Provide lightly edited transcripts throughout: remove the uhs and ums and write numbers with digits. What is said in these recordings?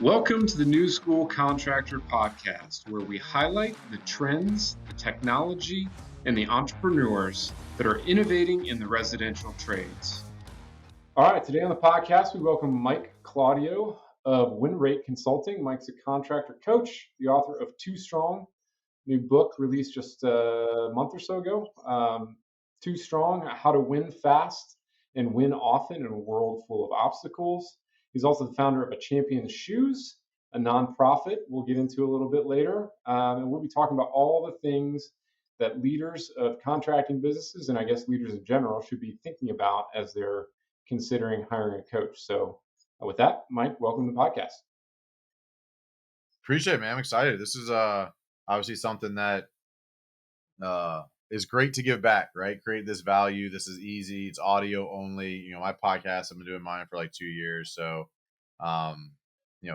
Welcome to the New School Contractor podcast, where we highlight the trends, the technology, and the entrepreneurs that are innovating in the residential trades. All right, today on the podcast, we welcome Mike Claudio of Win Rate Consulting. Mike's a contractor coach, the author of Too Strong, new book released just a month or so ago. Too Strong, How to Win Fast and Win Often in a World Full of Obstacles. He's also the founder of A Champion's Shoes, a nonprofit we'll get into a little bit later. And we'll be talking about all the things that leaders of contracting businesses, and I guess leaders in general, should be thinking about as they're considering hiring a coach. So with that, Mike, welcome to the podcast. Appreciate it, man. I'm excited. This is obviously something that is great to give back, right? Create this value. This is easy. It's audio only. My podcast, I've been doing mine for like 2 years. So,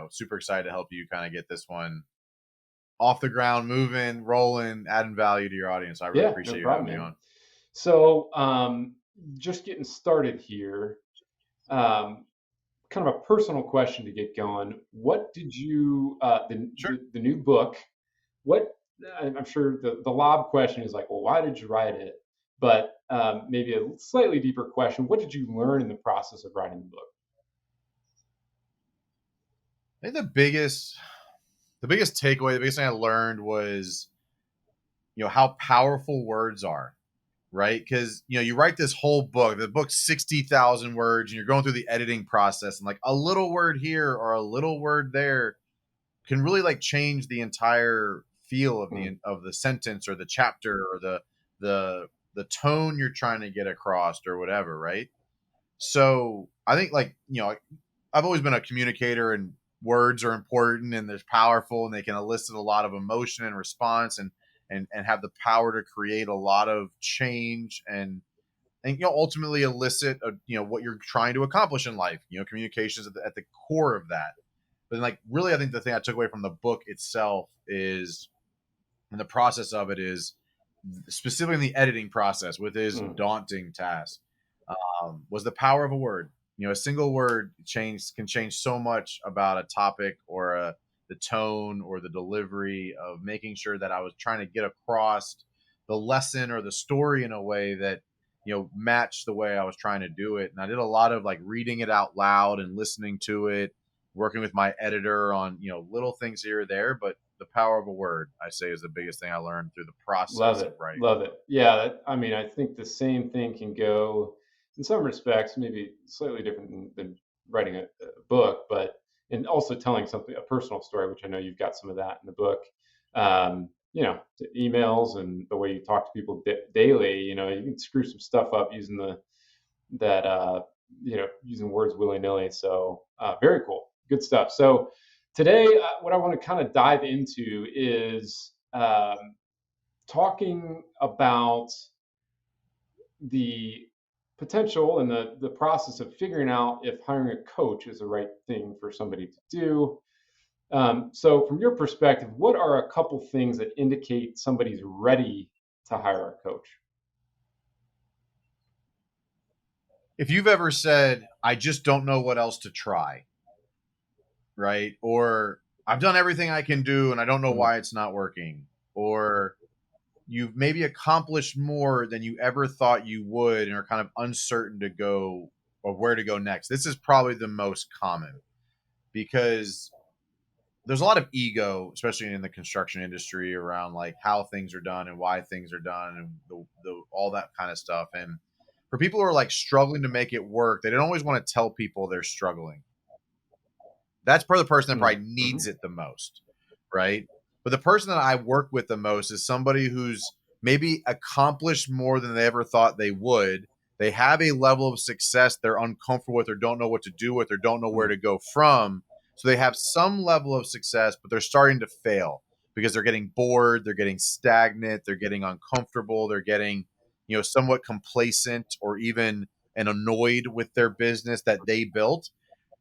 super excited to help you kind of get this one off the ground, moving, rolling, adding value to your audience. I really appreciate you having me on. So, just getting started here, kind of a personal question to get going. What did you, the new book, I'm sure the lob question is like, well, why did you write it? But maybe a slightly deeper question, what did you learn in the process of writing the book? I think the biggest takeaway, the biggest thing I learned was, how powerful words are, right? Because, you write this whole book, the book's 60,000 words, and you're going through the editing process, and like a little word here or a little word there can really like change the entire feel of the sentence or the chapter or the tone you're trying to get across or whatever, right? So I think I've always been a communicator, and words are important and they're powerful and they can elicit a lot of emotion and response and have the power to create a lot of change and ultimately elicit what you're trying to accomplish in life. Communications at the core of that. But like, really, I think the thing I took away from the book itself is, and the process of it is, specifically in the editing process with his daunting task, was the power of a word. A single word can change so much about a topic or the tone or the delivery of making sure that I was trying to get across the lesson or the story in a way that, matched the way I was trying to do it. And I did a lot of like reading it out loud and listening to it, working with my editor on, little things here or there, but the power of a word, I say, is the biggest thing I learned through the process of writing. Love it. Yeah. I think the same thing can go in some respects, maybe slightly different than writing a book, but, and also telling a personal story, which I know you've got some of that in the book. To emails and the way you talk to people daily, you can screw some stuff up using using words willy-nilly. So very cool. Good stuff. So today, what I want to kind of dive into is talking about the potential and the process of figuring out if hiring a coach is the right thing for somebody to do. So from your perspective, what are a couple things that indicate somebody's ready to hire a coach? If you've ever said, I just don't know what else to try, right? Or I've done everything I can do and I don't know why it's not working. Or you've maybe accomplished more than you ever thought you would and are kind of uncertain to go or where to go next. This is probably the most common because there's a lot of ego, especially in the construction industry, around like how things are done and why things are done and the all that kind of stuff. And for people who are like struggling to make it work, they don't always want to tell people they're struggling. That's probably the person that probably needs it the most, right? But the person that I work with the most is somebody who's maybe accomplished more than they ever thought they would. They have a level of success they're uncomfortable with or don't know what to do with or don't know where to go from. So they have some level of success, but they're starting to fail because they're getting bored, they're getting stagnant, they're getting uncomfortable, they're getting, somewhat complacent or even annoyed with their business that they built.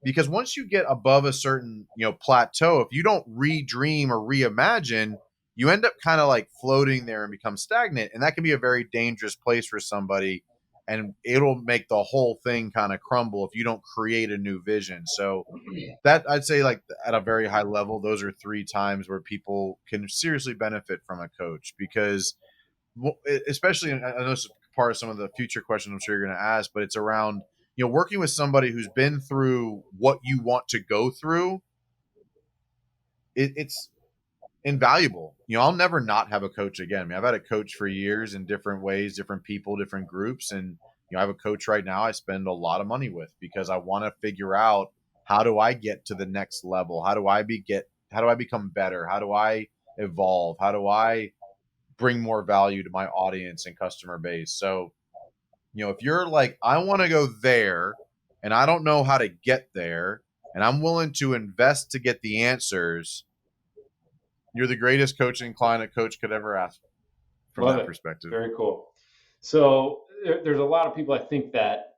Because once you get above a certain, plateau, if you don't redream or reimagine, you end up kind of like floating there and become stagnant. And that can be a very dangerous place for somebody and it'll make the whole thing kind of crumble if you don't create a new vision. So that, I'd say, like, at a very high level, those are three times where people can seriously benefit from a coach, because especially, I know this is part of some of the future questions I'm sure you're going to ask, but it's around, working with somebody who's been through what you want to go through. It's invaluable. I'll never not have a coach again. I mean, I've had a coach for years in different ways, different people, different groups. And, I have a coach right now I spend a lot of money with, because I want to figure out, how do I get to the next level? How do I become better? How do I evolve? How do I bring more value to my audience and customer base? So, if you're like, I want to go there and I don't know how to get there, and I'm willing to invest to get the answers, you're the greatest coaching client a coach could ever ask from Love that it. perspective. Very cool. So there's a lot of people I think that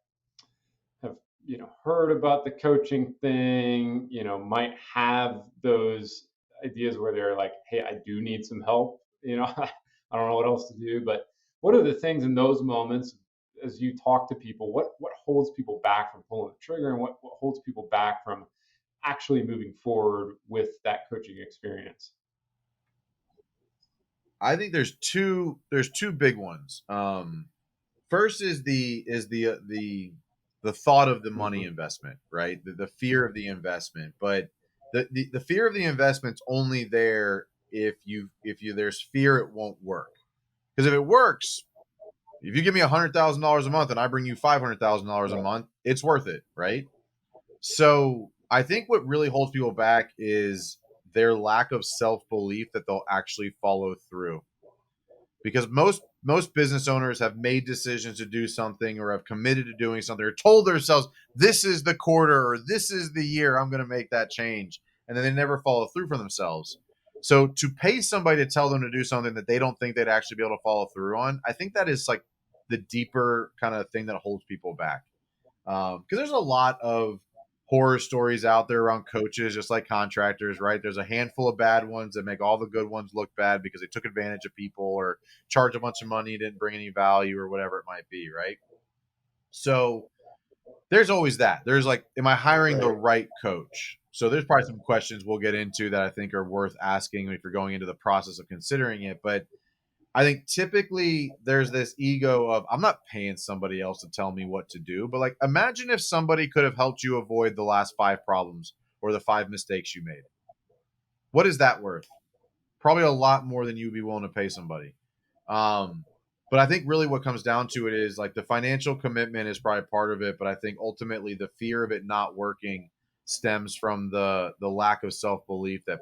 have heard about the coaching thing, might have those ideas where they're like, hey, I do need some help. I don't know what else to do. But what are the things in those moments, as you talk to people, what holds people back from pulling the trigger, and what holds people back from actually moving forward with that coaching experience? I think there's two big ones. First is the thought of the money Mm-hmm. investment, right? The fear of the investment, but the fear of the investment's only there if you there's fear it won't work. Because if it works, if you give me $100,000 a month and I bring you $500,000 a Right. month, it's worth it, right? So I think what really holds people back is their lack of self belief that they'll actually follow through, because most business owners have made decisions to do something, or have committed to doing something, or told themselves, this is the quarter or this is the year I'm going to make that change, and then they never follow through for themselves. So to pay somebody to tell them to do something that they don't think they'd actually be able to follow through on, I think that is like the deeper kind of thing that holds people back. Because there's a lot of horror stories out there around coaches, just like contractors, right? There's a handful of bad ones that make all the good ones look bad because they took advantage of people, or charged a bunch of money, didn't bring any value, or whatever it might be, right? So there's always that. There's like, am I hiring the Right. right coach? So there's probably some questions we'll get into that I think are worth asking if you're going into the process of considering it. But I think typically there's this ego of, I'm not paying somebody else to tell me what to do. But like, imagine if somebody could have helped you avoid the last 5 problems or the 5 mistakes you made. What is that worth? Probably a lot more than you'd be willing to pay somebody. Um, but I think really what comes down to it is like, the financial commitment is probably part of it. But I think ultimately the fear of it not working stems from the lack of self belief that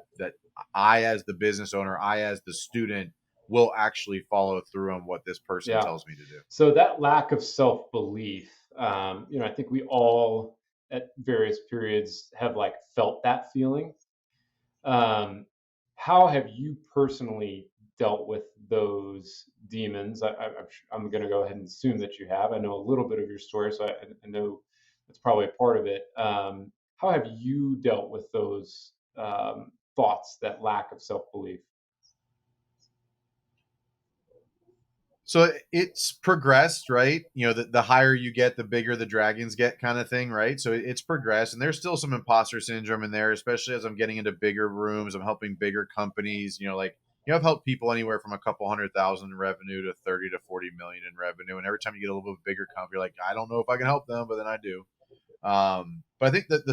I, as the business owner, I, as the student, will actually follow through on what this person Yeah. tells me to do. So that lack of self belief, I think we all at various periods have like felt that feeling. Um, how have you personally dealt with those demons? I'm going to go ahead and assume that you have. I know a little bit of your story, so I know that's probably a part of it. How have you dealt with those thoughts, that lack of self belief? So it's progressed, right? The higher you get, the bigger the dragons get, kind of thing, right? So it's progressed, and there's still some imposter syndrome in there, especially as I'm getting into bigger rooms. I'm helping bigger companies. I've helped people anywhere from a couple 100,000 in revenue to 30 to 40 million in revenue. And every time you get a little bit bigger company, you're like, I don't know if I can help them, but then I do. But I think that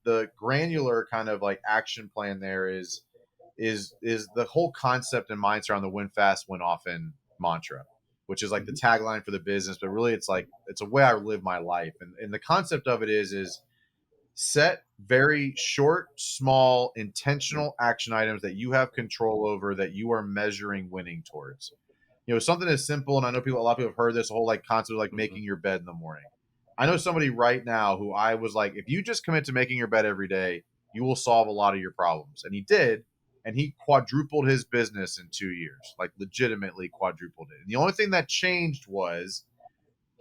the granular kind of like action plan there is the whole concept and mindset around the win fast, win often mantra, which is like the Mhm. tagline for the business, but really it's like, it's a way I live my life. And the concept of it is set very short, small, intentional action items that you have control over, that you are measuring winning towards. Something as simple, and I know a lot of people have heard this whole like concept of like Mhm. making your bed in the morning. I know somebody right now who I was like, if you just commit to making your bed every day, you will solve a lot of your problems. And he did, and he quadrupled his business in 2 years, like legitimately quadrupled it. And the only thing that changed was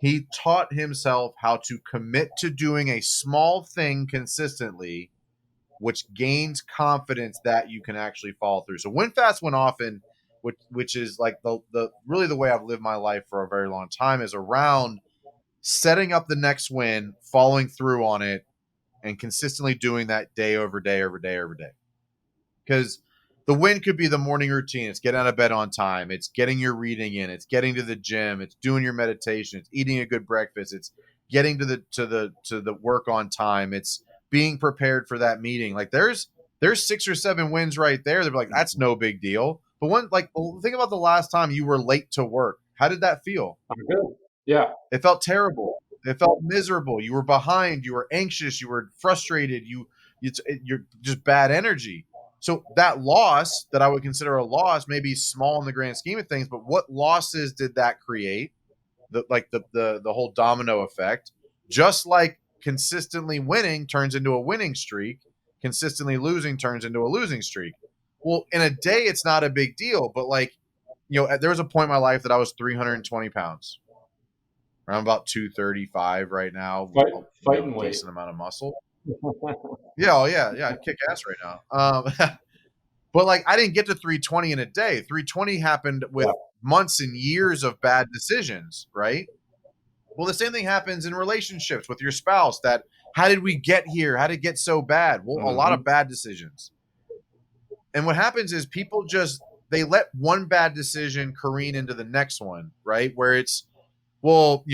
he taught himself how to commit to doing a small thing consistently, which gains confidence that you can actually follow through. So win fast, win often, which is like the really the way I've lived my life for a very long time, is around setting up the next win, following through on it, and consistently doing that day over day over day over day. Because the win could be the morning routine. It's getting out of bed on time. It's getting your reading in. It's getting to the gym. It's doing your meditation. It's eating a good breakfast. It's getting to the work on time. It's being prepared for that meeting. Like there's 6 or 7 wins right there. They're like, that's no big deal. But think about the last time you were late to work. How did that feel? I'm good. Yeah. It felt terrible. It felt miserable. You were behind. You were anxious. You were frustrated. You're just bad energy. So that loss that I would consider a loss may be small in the grand scheme of things, but what losses did that create? The whole domino effect. Just like consistently winning turns into a winning streak, consistently losing turns into a losing streak. Well, in a day, it's not a big deal, but there was a point in my life that I was 320 pounds. I'm about 235 right now. Fighting weight. Decent amount of muscle. Yeah, I'd kick ass right now. But I didn't get to 320 in a day. 320 happened with months and years of bad decisions, right? Well, the same thing happens in relationships with your spouse. How did we get here? How did it get so bad? Well, a lot of bad decisions. And what happens is people they let one bad decision careen into the next one, right? Where it's, well,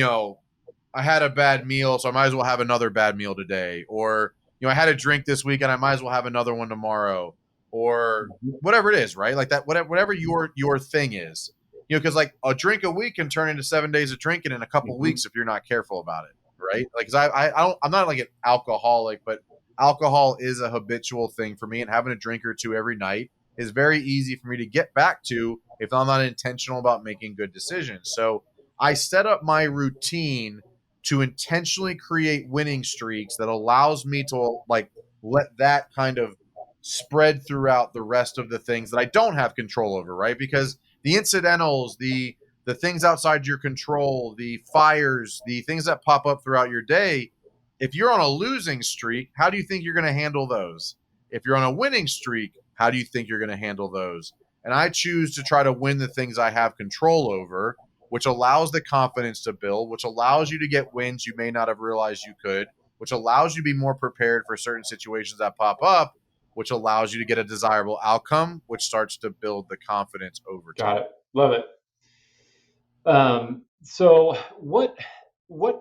I had a bad meal, so I might as well have another bad meal today. Or, I had a drink this weekend, I might as well have another one tomorrow. Or whatever it is, right? Like that, whatever your thing is. Because a drink a week can turn into 7 days of drinking in a couple weeks if you're not careful about it, right? Because I'm not like an alcoholic, but alcohol is a habitual thing for me, and having a drink or two every night is very easy for me to get back to if I'm not intentional about making good decisions. So I set up my routine to intentionally create winning streaks that allows me to let that kind of spread throughout the rest of the things that I don't have control over, right? Because the incidentals, the things outside your control, the fires, the things that pop up throughout your day, if you're on a losing streak, how do you think you're going to handle those? If you're on a winning streak, how do you think you're going to handle those? And I choose to try to win the things I have control over, which allows the confidence to build, which allows you to get wins you may not have realized you could, which allows you to be more prepared for certain situations that pop up, which allows you to get a desirable outcome, which starts to build the confidence over time. Got it. Love it. So what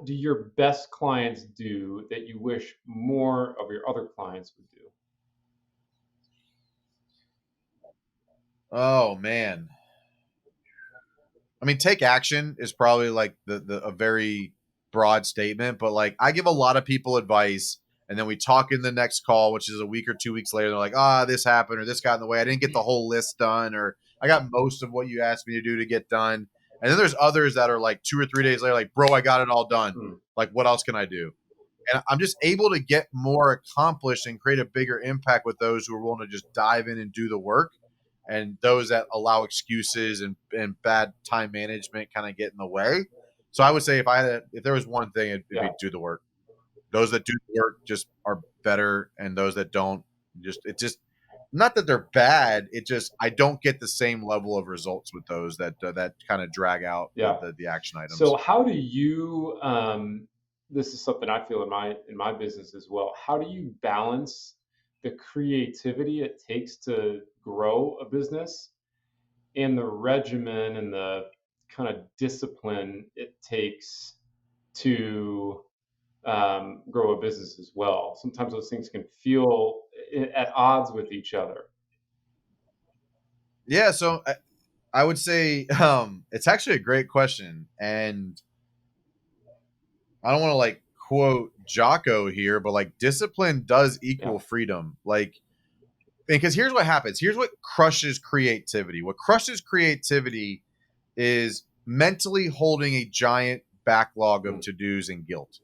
do your best clients do that you wish more of your other clients would do? Oh man. I mean, take action is probably a very broad statement, but I give a lot of people advice, and then we talk in the next call, which is a week or 2 weeks later. They're like, this happened, or this got in the way. I didn't get the whole list done, or I got most of what you asked me to do to get done. And then there's others that are 2 or 3 days later, bro, I got it all done. What else can I do? And I'm just able to get more accomplished and create a bigger impact with those who are willing to just dive in and do the work. And those that allow excuses and bad time management kind of get in the way. So I would say if there was one thing, it'd be do the work. Those that do the work just are better, and those that don't, not that they're bad. I don't get the same level of results with those that kind of drag out the action items. So how do you? This is something I feel in my business as well. How do you balance the creativity it takes to grow a business and the regimen and the kind of discipline it takes to grow a business as well? Sometimes those things can feel at odds with each other. Yeah, so I would say it's actually a great question, and I don't want to quote Jocko here, but discipline does equal freedom. Because here's what happens. Here's what crushes creativity. What crushes creativity is mentally holding a giant backlog of to-dos and guilt.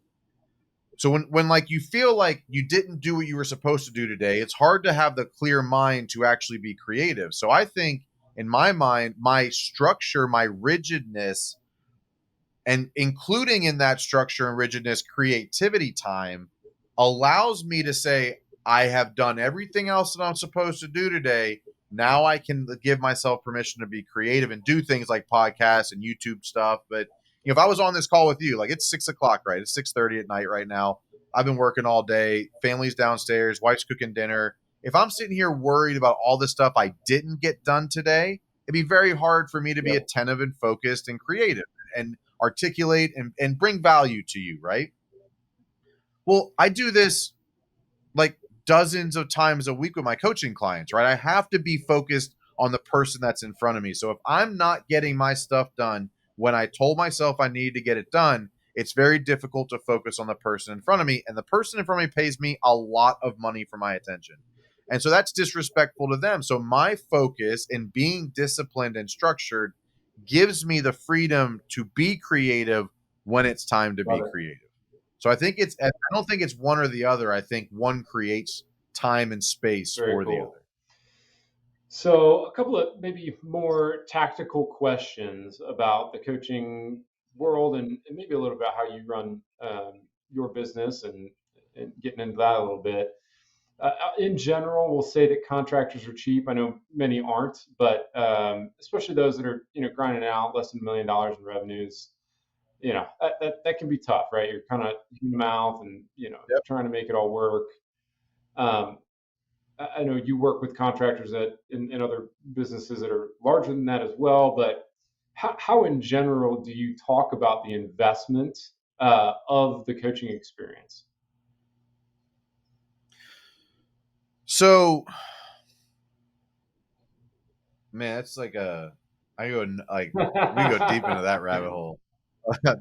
So when you feel like you didn't do what you were supposed to do today, it's hard to have the clear mind to actually be creative. So I think in my mind, my structure, my rigidness, and including in that structure and rigidness, creativity time allows me to say, I have done everything else that I'm supposed to do today. Now I can give myself permission to be creative and do things like podcasts and YouTube stuff. But, if I was on this call with you, like it's 6 o'clock, right? It's 6:30 at night right now. I've been working all day. Family's downstairs. Wife's cooking dinner. If I'm sitting here worried about all the stuff I didn't get done today, it'd be very hard for me to be Yep. attentive and focused and creative and articulate and bring value to you, right? Well, I do this like dozens of times a week with my coaching clients, right? I have to be focused on the person that's in front of me. So if I'm not getting my stuff done when I told myself I need to get it done, it's very difficult to focus on the person in front of me. And the person in front of me pays me a lot of money for my attention. And so that's disrespectful to them. So my focus in being disciplined and structured gives me the freedom to be creative when it's time to be Love it. creative. So I don't think it's one or the other. I think one creates time and space Very for the cool. other. So, a couple of maybe more tactical questions about the coaching world, and maybe a little about how you run your business, and getting into that a little bit. In general, we'll say that contractors are cheap. I know many aren't, but especially those that are grinding out less than $1 million in revenues. That can be tough, right? You're kind of in the mouth, and Yep. trying to make it all work. Um, I know you work with contractors that in other businesses that are larger than that as well, but how in general do you talk about the investment of the coaching experience? So, man, it's like I go like we can go deep into that rabbit hole.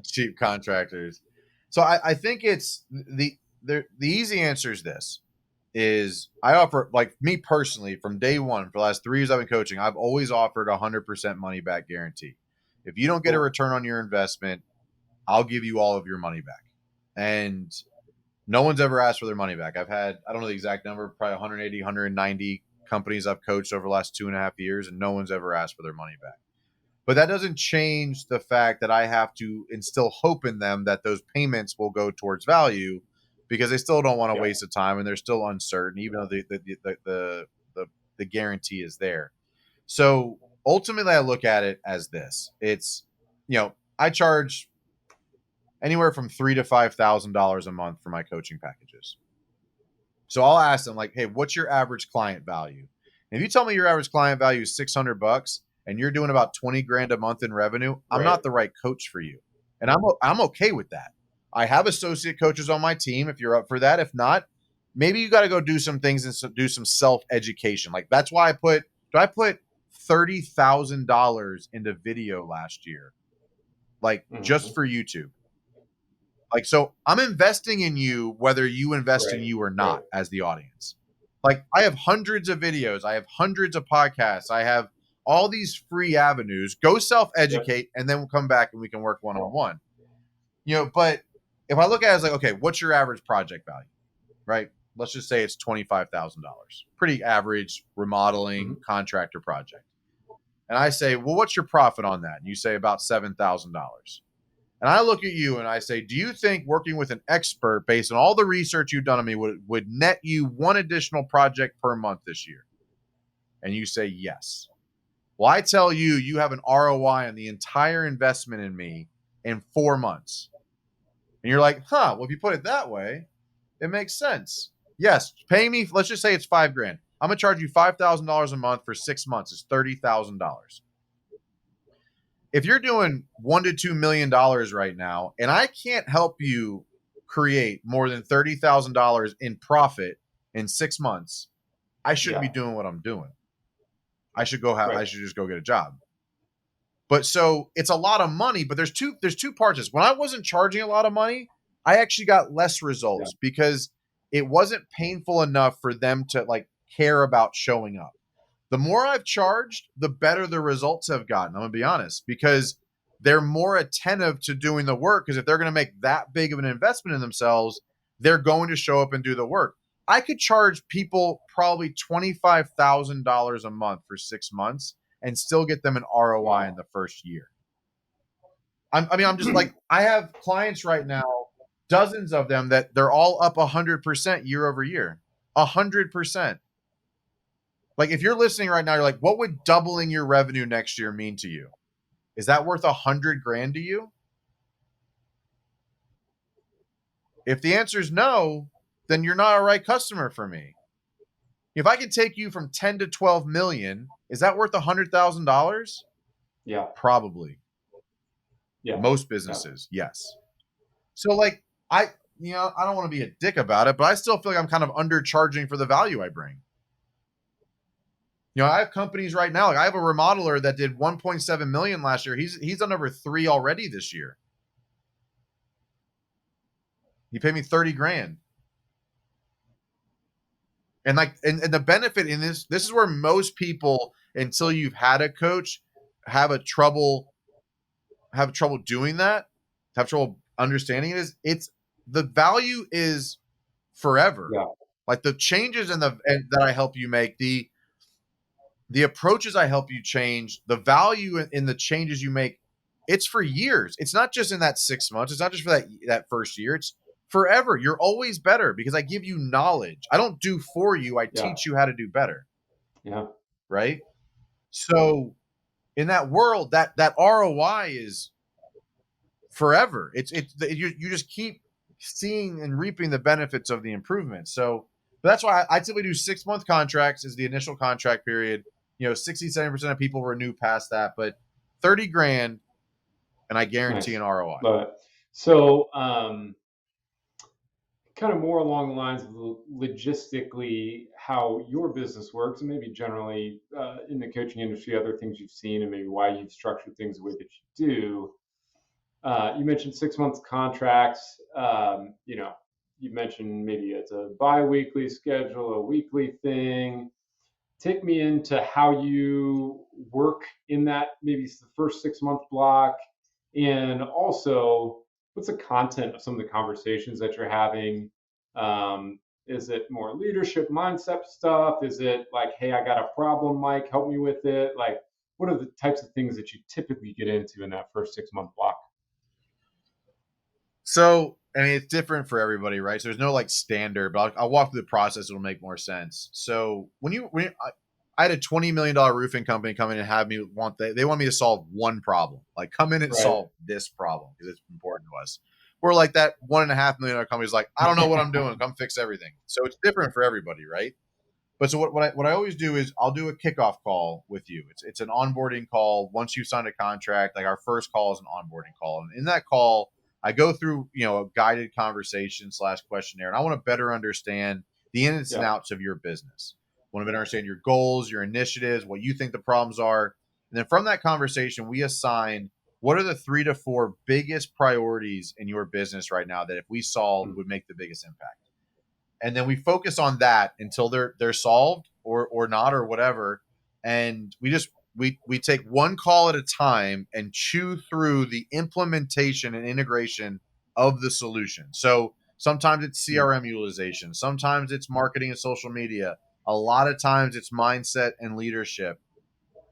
Cheap contractors. So I think it's the easy answer is this is I offer, like me personally, from day one for the last 3 years I've been coaching, I've always offered 100% money back guarantee. If you don't get a Cool. return on your investment, I'll give you all of your money back. And no one's ever asked for their money back. I've had, I don't know the exact number, probably 180, 190 companies I've coached over the last 2.5 years, and no one's ever asked for their money back. But that doesn't change the fact that I have to instill hope in them that those payments will go towards value, because they still don't want to Yeah. waste the time and they're still uncertain, even though the guarantee is there. So ultimately, I look at it as this: it's, I charge anywhere from $3,000 to $5,000 a month for my coaching packages. So I'll ask them like, "Hey, what's your average client value?" And if you tell me your average client value is $600 and you're doing about 20 grand a month in revenue, I'm Right. not the right coach for you. And I'm okay with that. I have associate coaches on my team if you're up for that. If not, maybe you got to go do some things and do some self education. Like that's why I put $30,000 into video last year, like just Hmm. for YouTube. Like, so I'm investing in you, whether you invest in Right. you or Right. not, as the audience. Like, I have hundreds of videos, I have hundreds of podcasts, I have all these free avenues. Go self Yep. educate, and then we'll come back and we can work one on one. But if I look at it as like, okay, what's your average project value, right? Let's just say it's $25,000, pretty average remodeling Hmm. contractor project. And I say, well, what's your profit on that? And you say about $7,000. And I look at you and I say, do you think working with an expert based on all the research you've done on me would net you one additional project per month this year? And you say yes. Well, I tell you, you have an ROI on the entire investment in me in 4 months. And you're like, well, if you put it that way, it makes sense. Yes, pay me, let's just say it's 5 grand. I'm going to charge you $5,000 a month for 6 months. It's $30,000. If you're doing $1 to $2 million right now, and I can't help you create more than $30,000 in profit in 6 months, I shouldn't be Yeah. doing what I'm doing. I Right. should just go get a job. But so it's a lot of money, but there's two parts of this. When I wasn't charging a lot of money, I actually got less Yeah. results because it wasn't painful enough for them to like care about showing up. The more I've charged, the better the results have gotten. I'm gonna be honest, because they're more attentive to doing the work. Because if they're gonna make that big of an investment in themselves, they're going to show up and do the work. I could charge people probably $25,000 a month for 6 months and still get them an ROI in Wow. the first year. I'm just like, I have clients right now, dozens of them, that they're all up 100% year over year. 100%. Like, if you're listening right now, you're like, what would doubling your revenue next year mean to you? Is that worth 100 grand to you? If the answer is no, then you're not a right customer for me. If I can take you from 10 to 12 million, is that worth $100,000? Yeah. Probably. Yeah. Most Yeah. businesses, yes. So like I don't want to be a dick about it, but I still feel like I'm kind of undercharging for the value I bring. I have companies right now. Like I have a remodeler that did 1.7 million last year. He's done over 3 already this year. He paid me 30 grand. And the benefit in this is where most people, until you've had a coach, have trouble doing that, have trouble understanding it. It's the value is forever. Yeah. Like the changes that I help you make, the approaches I help you change, the value in the changes you make, it's for years. It's not just in that 6 months. It's not just for that first year. It's forever. You're always better because I give you knowledge. I don't do for you. I teach you how to do better. Yeah. Right. So in that world, that ROI is forever. You just keep seeing and reaping the benefits of the improvement. So that's why I typically do 6-month contracts as the initial contract period. 60-70% of people renew past that, but 30 grand and I guarantee Nice. an ROI. Love it. So, kind of more along the lines of logistically how your business works, and maybe generally in the coaching industry, other things you've seen, and maybe why you've structured things the way that you do. You mentioned 6 month contracts. You mentioned maybe it's a bi-weekly schedule, a weekly thing. Take me into how you work in that, maybe it's the first 6 month block, and also what's the content of some of the conversations that you're having. Is it more leadership mindset stuff? Is it like, hey, I got a problem, Mike, help me with it? Like, what are the types of things that you typically get into in that first 6 month block? So, I mean, it's different for everybody, right? So there's no like standard, but I'll walk through the process. It'll make more sense. So I had a $20 million roofing company come in and have me they want me to solve one problem, like come in and Right. solve this problem because it's important to us. We're like that $1.5 million company is like, I don't know what I'm doing. Come fix everything. So it's different for everybody, right? But so what I always do is I'll do a kickoff call with you. It's an onboarding call. Once you sign a contract, like our first call is an onboarding call. And in that call, I go through, a guided conversation / questionnaire, and I want to better understand the ins and outs of your business. I want to better understand your goals, your initiatives, what you think the problems are. And then from that conversation, we assign what are the 3 to 4 biggest priorities in your business right now that if we solved would make the biggest impact. And then we focus on that until they're solved or not or whatever. And we take one call at a time and chew through the implementation and integration of the solution. So sometimes it's CRM utilization, sometimes it's marketing and social media, a lot of times it's mindset and leadership.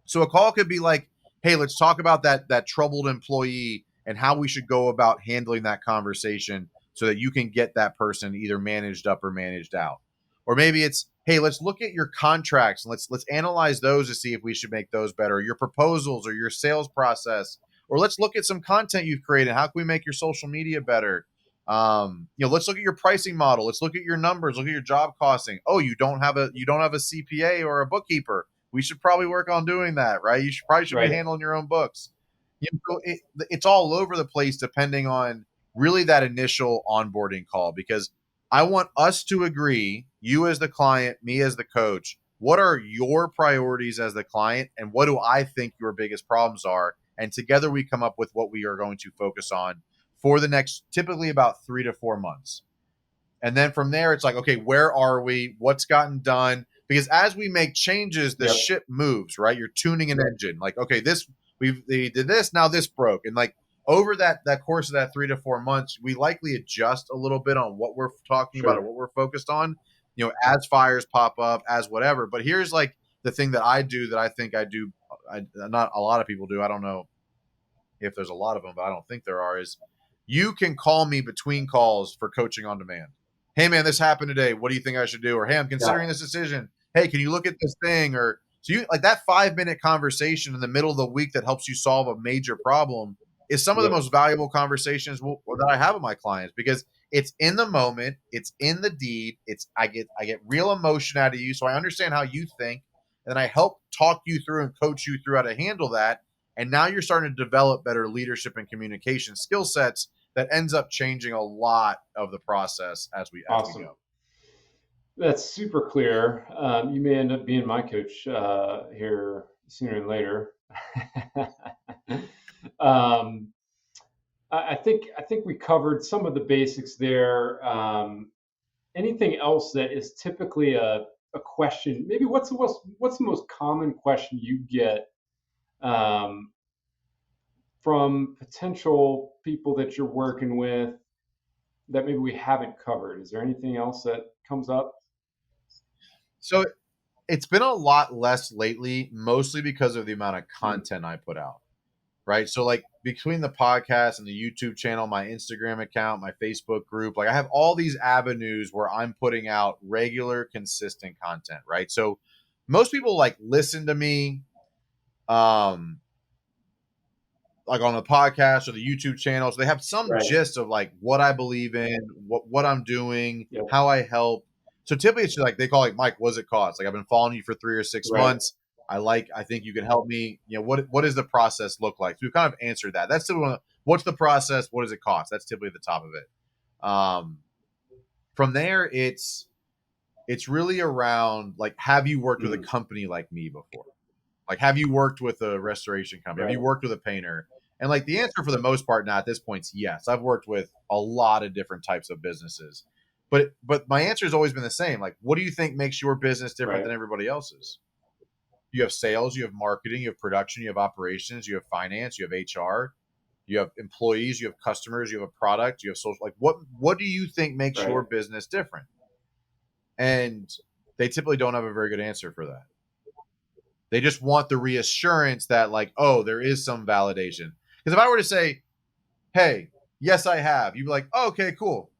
So a call could be like, hey, let's talk about that troubled employee and how we should go about handling that conversation so that you can get that person either managed up or managed out. Or maybe it's, hey, let's look at your contracts and let's analyze those to see if we should make those better, your proposals or your sales process. Or let's look at some content you've created. How can we make your social media better? Let's look at your pricing model. Let's look at your numbers. Look at your job costing. Oh, you don't have a CPA or a bookkeeper. We should probably work on doing that, right? You should be handling your own books. It's all over the place depending on really that initial onboarding call, because I want us to agree, you as the client, me as the coach, what are your priorities as the client and what do I think your biggest problems are? And together we come up with what we are going to focus on for the next typically about 3 to 4 months. And then from there, it's like, okay, where are we? What's gotten done? Because as we make changes, the ship moves, right? You're tuning an engine. Like, okay, they did this, now this broke. And like over that course of that 3 to 4 months, we likely adjust a little bit on what we're talking about or what we're focused on, as fires pop up, as whatever. But here's like the thing that I do that I think I do, not a lot of people do. I don't know if there's a lot of them, but I don't think there are, is you can call me between calls for coaching on demand. Hey man, this happened today. What do you think I should do? Or, hey, I'm considering this decision. Hey, can you look at this thing? Or so you like that 5-minute conversation in the middle of the week that helps you solve a major problem is some of the most valuable conversations that I have with my clients, because it's in the moment, it's in the deed, it's I get real emotion out of you, so I understand how you think, and I help talk you through and coach you through how to handle that. And now you're starting to develop better leadership and communication skill sets that ends up changing a lot of the process as we Awesome. go. That's super clear. You may end up being my coach here sooner than later. um, I think we covered some of the basics there. Anything else that is typically a question? Maybe what's the most common question you get um, from potential people that you're working with that maybe we haven't covered? Is there anything else that comes up? So it's been a lot less lately, mostly because of the amount of Mm, content I put out. Right. So like between the podcast and the YouTube channel, my Instagram account, my Facebook group, like I have all these avenues where I'm putting out regular, consistent content. Right. So most people like listen to me um like on the podcast or the YouTube channel. So they have some right. gist of like what I believe in, what I'm doing, Yep. how I help. So typically it's like they call it Mike, what does it cost? Like I've been following you for 3 or 6 Right. months. I think you can help me. What does the process look like? So we kind of answered that. That's still what's the process? What does it cost? That's typically at the top of it. From there, it's really around like, have you worked with a Mm, company like me before? Like, have you worked with a restoration company? Have right. you worked with a painter? And like the answer for the most part now at this point is yes. I've worked with a lot of different types of businesses. But my answer has always been the same. Like, what do you think makes your business different Right. than everybody else's? You have sales, you have marketing, you have production, you have operations, you have finance, you have HR, you have employees, you have customers, you have a product, you have social. Like, what do you think makes Right. your business different? And they typically don't have a very good answer for that. They just want the reassurance that, like, oh, there is some validation. Because if I were to say, hey, yes, I have, you'd be like, oh, okay, cool.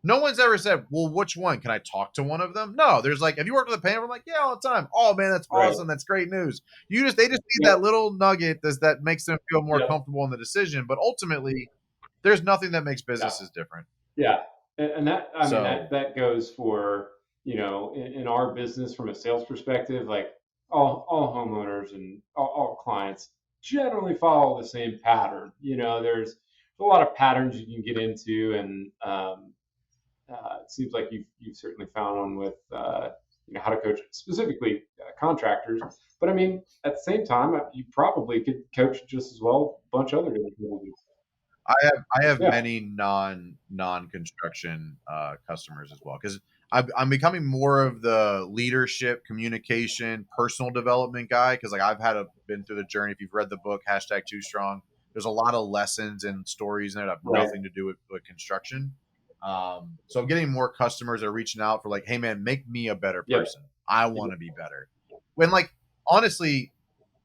No one's ever said, well, which one? Can I talk to one of them? No, there's like, have you worked with a painter? I'm like, yeah, all the time. Oh man, that's Right. awesome. That's great news. They just need Yep. that little nugget that makes them feel more Yep. comfortable in the decision. But ultimately, there's nothing that makes Yeah. businesses different. Yeah. And that, I mean, that So that goes for, in our business from a sales perspective, like all homeowners and all clients generally follow the same pattern. There's a lot of patterns you can get into, and it seems like you've certainly found one with how to coach specifically contractors. But I mean, at the same time, you probably could coach just as well a bunch of other different people. I have Yeah. many non construction customers as well because I'm becoming more of the leadership, communication, personal development guy because like been through the journey. If you've read the book #2Strong, there's a lot of lessons and stories in it that have Right. nothing to do with construction. So I'm getting more customers that are reaching out for like, hey man, make me a better Yep. person. I want to be better. When like honestly,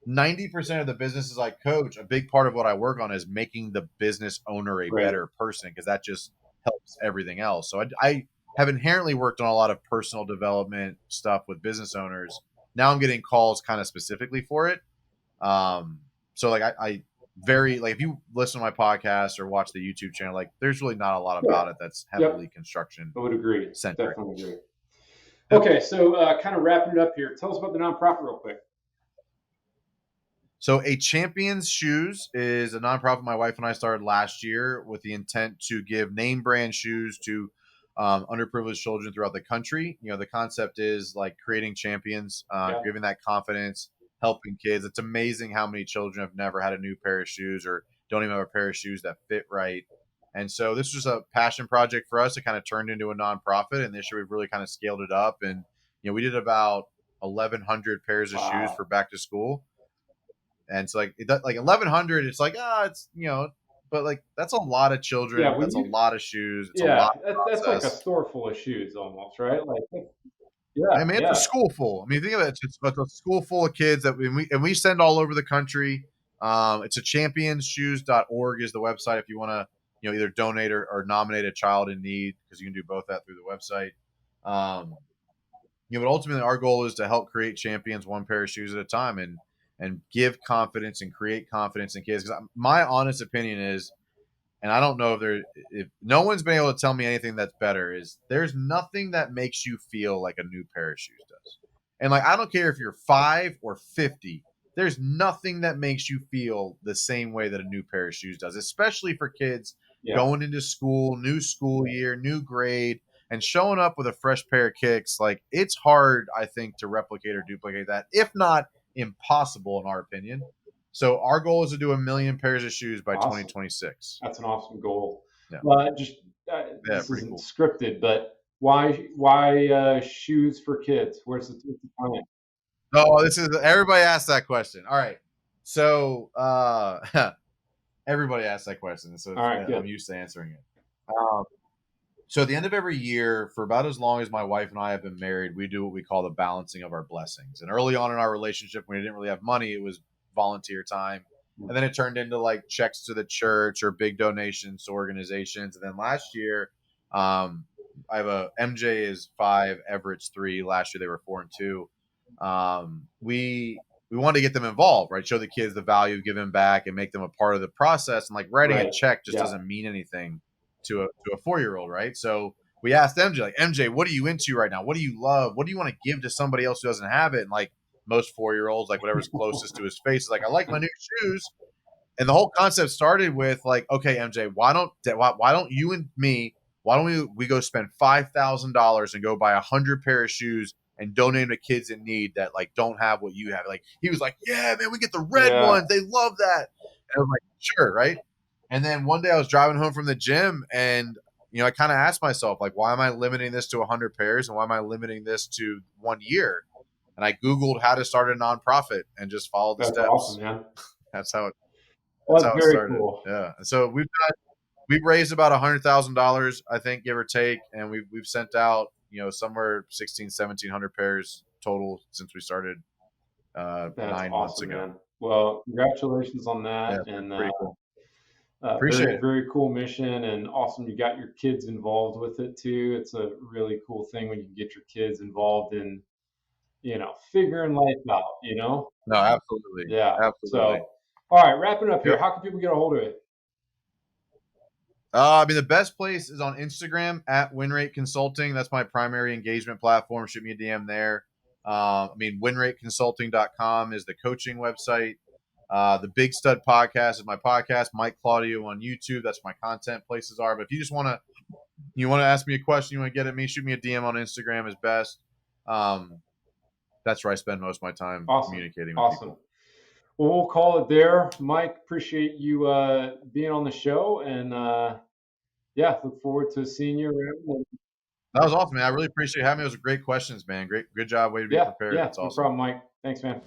90% of the businesses I coach, a big part of what I work on is making the business owner a Right. better person because that just helps everything else. So I have inherently worked on a lot of personal development stuff with business owners. Now I'm getting calls kind of specifically for it. So like I very like if you listen to my podcast or watch the YouTube channel, like there's really not a lot Sure. about it that's heavily Yep. construction I would agree. centric. Definitely agree. Yep. Okay, so kind of wrapping it up here. Tell us about the nonprofit real quick. So, A Champion's Shoes is a nonprofit my wife and I started last year with the intent to give name brand shoes to underprivileged children throughout the country. The concept is like creating champions, Yeah. giving that confidence, helping kids. It's amazing how many children have never had a new pair of shoes or don't even have a pair of shoes that fit right. And so, this was a passion project for us. It kind of turned into a nonprofit, and this year we've really kind of scaled it up. And we did about 1,100 pairs of shoes Wow. for back to school, and so like 1,100, it's like but like that's a lot of Yeah. children. When That's a you, lot of shoes. It's a yeah, lot that's of like a process. store full of shoes almost, right? Like, yeah, I mean, it's a yeah. school full. I mean, think of it. It's a school full of kids that we send all over the country. It's a championshoes.org is the website if you want to either donate or nominate a child in need because you can do both that through the website. Um, but ultimately our goal is to help create champions one pair of shoes at a time and give confidence and create confidence in kids. Because my honest opinion is and I don't know if no one's been able to tell me anything that's better, is there's nothing that makes you feel like a new pair of shoes does. And like, I don't care if you're 5 or 50, there's nothing that makes you feel the same way that a new pair of shoes does, especially for kids Yeah. going into school, new school year, new grade, and showing up with a fresh pair of kicks. Like, it's hard, I think, to replicate or duplicate that, if not impossible, in our opinion. So our goal is to do 1 million pairs of shoes by Awesome. 2026. That's an awesome goal. Yeah. Just Yeah, this pretty isn't cool. scripted, but why shoes for kids? Where's the time? Oh, this is everybody asks that question. All right. So everybody asks that question. So All right, good. I'm used to answering it. So at the end of every year, for about as long as my wife and I have been married, we do what we call the balancing of our blessings. And early on in our relationship, when we didn't really have money, it was volunteer time. And then it turned into like checks to the church or big donations to organizations. And then last year, I have a MJ is 5, Everett's 3. Last year they were 4 and 2. We wanted to get them involved, right? Show the kids the value of giving back and make them a part of the process. And like writing a check just doesn't mean anything to a 4-year-old, right? So we asked MJ, like, MJ, what are you into right now? What do you love? What do you want to give to somebody else who doesn't have it? And like most 4-year-olds, like whatever's closest to his face is like, I like my new shoes. And the whole concept started with like, okay, MJ, why don't you and me, why don't we go spend $5,000 and go buy 100 pair of shoes and donate them to kids in need that like don't have what you have? Like, he was like, yeah, man, we get the red ones. They love that. And I was like, sure, right? And then one day I was driving home from the gym, and I kind of asked myself, like, why am I limiting this to 100 pairs, and why am I limiting this to 1 year? And I Googled how to start a nonprofit and just followed the steps. That's awesome, man. That's how it Very started. cool. Yeah. And so we've raised about $100,000, I think, give or take, and we've sent out somewhere 1,700 pairs total since we started 9 months ago. Man. Well, congratulations on that. Yeah, and pretty cool. Appreciate it. Very cool mission, and awesome you got your kids involved with it too. It's a really cool thing when you can get your kids involved in figuring life out. No, absolutely. Yeah. Absolutely. So, all right, wrapping up here. How can people get a hold of it? I mean, the best place is on Instagram at Winrate Consulting. That's my primary engagement platform. Shoot me a DM there. I mean, winrateconsulting.com is the coaching website. The Big Stud Podcast is my podcast. Mike Claudio on YouTube. That's where my content places are. But if you just want to ask me a question, you want to get at me, shoot me a DM on Instagram is best. That's where I spend most of my time communicating with people. Well, we'll call it there. Mike, appreciate you being on the show, and look forward to seeing you around. That was awesome, man. I really appreciate having me. Those were great questions, man. Good job. Way to be prepared. Yeah, That's awesome. No problem, Mike. Thanks, man.